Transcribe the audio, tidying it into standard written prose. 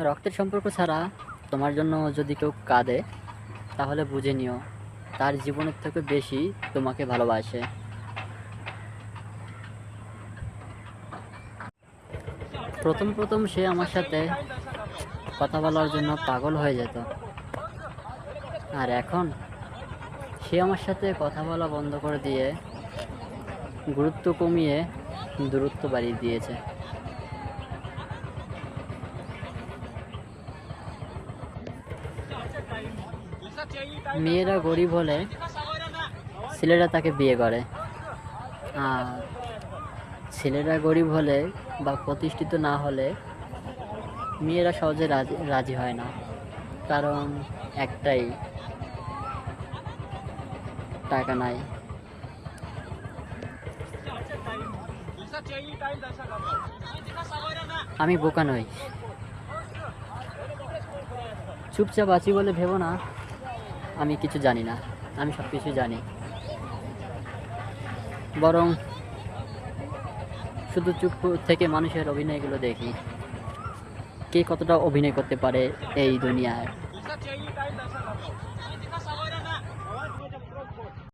রক্তের সম্পর্ক ছাড়া তোমার জন্য যদি কেউ কাঁদে তাহলে বুঝে নিও তার জীবনের থেকে বেশি তোমাকে ভালোবাসে। প্রথম প্রথম সে আমার সাথে কথা বলার জন্য পাগল হয়ে যেত, আর এখন সে আমার সাথে কথা বলা বন্ধ করে দিয়ে গুরুত্ব কমিয়ে দূরত্ব বাড়িয়ে দিয়েছে। মেয়েরা গরিব হলে ছেলেরা তাকে বিয়ে করে, আর ছেলেরা গরিব হলে বা প্রতিষ্ঠিত না হলে মেয়েরা সহজে রাজি রাজি হয় না। কারণ একটাই, টাকা নাই। আমি বোকা নই, চুপচাপ আছি বলে ভেবো না আমি কিছু জানি না। আমি সব কিছু জানি, বরং শুধু চুপ থেকে মানুষের অভিনয়গুলো দেখি, কে কতটা অভিনয় করতে পারে এই দুনিয়ায়।